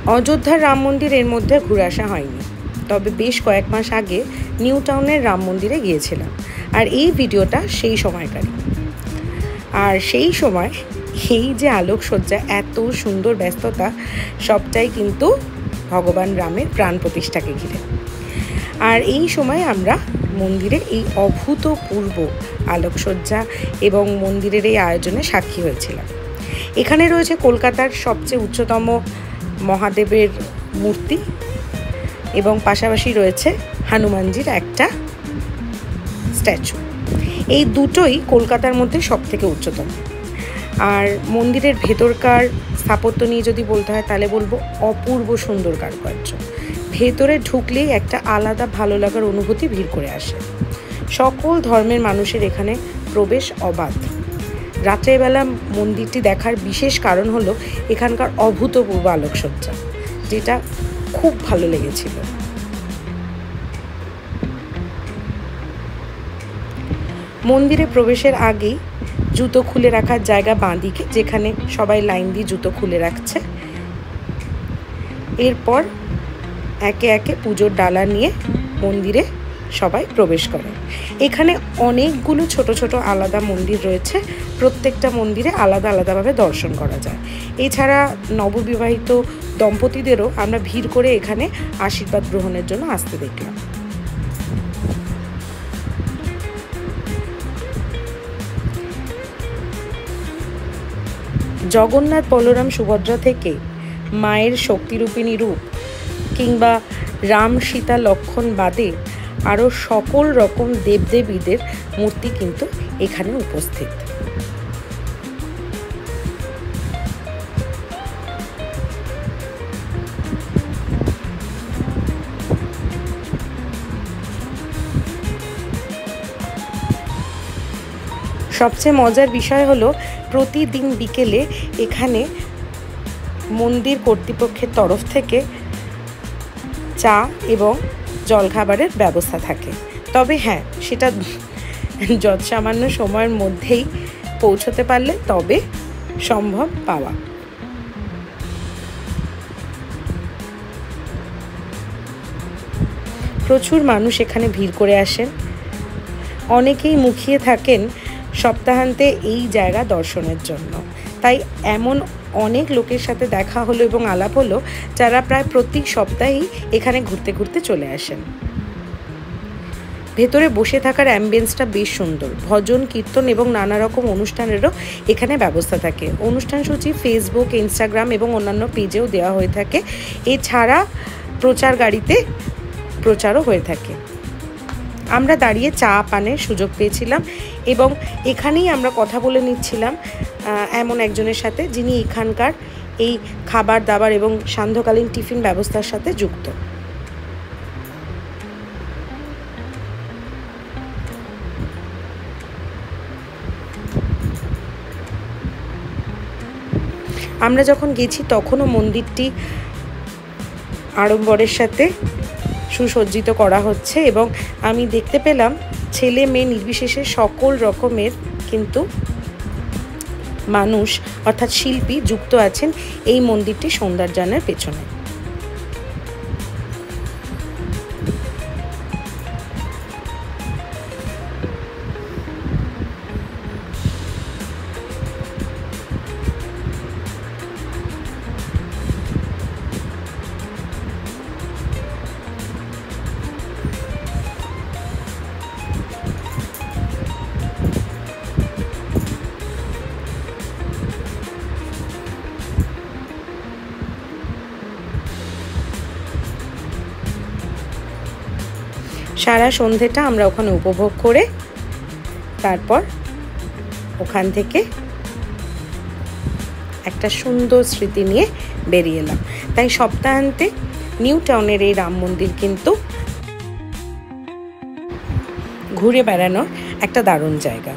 অযোধ্যার রাম মন্দির এর মধ্যে ঘুরে আসা হয়নি, তবে বেশ কয়েক মাস আগে নিউ টাউনের রাম মন্দিরে গিয়েছিলাম, আর এই ভিডিওটা সেই সময়কারই। আর সেই সময় এই যে আলোকসজ্জা, এত সুন্দর ব্যস্ততা, সবটাই কিন্তু ভগবান রামের প্রাণ প্রতিষ্ঠাকে ঘিরে। আর এই সময় আমরা মন্দিরে এই অভূতপূর্ব আলোকসজ্জা এবং মন্দিরের এই আয়োজনে সাক্ষী হয়েছিলাম। এখানে রয়েছে কলকাতার সবচেয়ে উচ্চতম মহাদেবের মূর্তি এবং পাশাপাশি রয়েছে হনুমানজির একটা স্ট্যাচু। এই দুটোই কলকাতার মধ্যে সবথেকে উচ্চতম। আর মন্দিরের ভেতরকার স্থাপত্য নিয়ে যদি বলতে হয় তাহলে বলবো অপূর্ব সুন্দর কারুকার্য। ভেতরে ঢুকলেই একটা আলাদা ভালো লাগার অনুভূতি ভিড় করে আসে। সকল ধর্মের মানুষের এখানে প্রবেশ অবাধ। রাত্রেবেলা মন্দিরটি দেখার বিশেষ কারণ হলো এখানকার অভূতপূর্ব আলোকসজ্জা, যেটা খুব ভালো লেগেছিল। মন্দিরে প্রবেশের আগেই জুতো খুলে রাখার জায়গা বাঁদিকে, যেখানে সবাই লাইন দিয়ে জুতো খুলে রাখছে। এরপর একে একে পুজোর ডালা নিয়ে মন্দিরে সবাই প্রবেশ করে। এখানে অনেকগুলো ছোট ছোট আলাদা মন্দির রয়েছে, প্রত্যেকটা মন্দিরে আলাদা আলাদাভাবে দর্শন করা যায়। এছাড়া নববিবাহিত দম্পতিদেরও আমরা ভিড় করে এখানে আশীর্বাদ গ্রহণের জন্য আসতে দেখলাম। জগন্নাথ, বলরাম, সুভদ্রা থেকে মায়ের শক্তিরূপিণী রূপ কিংবা রাম, সীতা, লক্ষ্মণ বাদে আরও সকল রকম দেবদেবীদের মূর্তি কিন্তু এখানে উপস্থিত। সবচেয়ে মজার বিষয় হলো প্রতিদিন বিকেলে এখানে মন্দির কর্তৃপক্ষের তরফ থেকে চা এবং জলখাবারের ব্যবস্থা থাকে। তবে হ্যাঁ, সেটা যৎসামান্য সময়ের মধ্যেই পৌঁছতে পারলে তবে সম্ভব পাওয়া। প্রচুর মানুষ এখানে ভিড় করে আসেন। অনেকেই মুখিয়ে থাকেন সপ্তাহান্তে এই জায়গা দর্শনের জন্য। তাই এমন অনেক লোকের সাথে দেখা হলো এবং আলাপ হলো যারা প্রায় প্রতি সপ্তাহেই এখানে ঘুরতে ঘুরতে চলে আসেন। ভেতরে বসে থাকার অ্যাম্বিয়েন্সটা বেশ সুন্দর। ভজন, কীর্তন এবং নানা রকম অনুষ্ঠানেরও এখানে ব্যবস্থা থাকে। অনুষ্ঠান সূচি ফেসবুক, ইনস্টাগ্রাম এবং অন্যান্য পেজেও দেওয়া হয়ে থাকে। এছাড়া প্রচার গাড়িতে প্রচারও হয়ে থাকে। আমরা দাঁড়িয়ে চা পানের সুযোগ পেয়েছিলাম এবং এখানেই আমরা কথা বলে নিচ্ছিলাম এমন একজনের সাথে, যিনি এখানকার এই খাবার দাবার এবং সান্ধ্যকালীন টিফিন ব্যবস্থার সাথে যুক্ত। আমরা যখন গেছি তখনও মন্দিরটি আড়ম্বরের সাথে সুসজ্জিত করা হচ্ছে এবং আমি দেখতে পেলাম ছেলে মেয়ে নির্বিশেষে সকল রকমের কিন্তু মানুষ অর্থাৎ শিল্পী যুক্ত আছেন এই মন্দিরটি সৌন্দর্যায়নের পেছনে। সারা সন্ধেটা আমরা ওখানে উপভোগ করে তারপর ওখান থেকে একটা সুন্দর স্মৃতি নিয়ে বেরিয়ে এলাম। তাই সপ্তাহান্তে নিউ টাউনের এই রাম মন্দির কিন্তু ঘুরে বেড়ানোর একটা দারুণ জায়গা।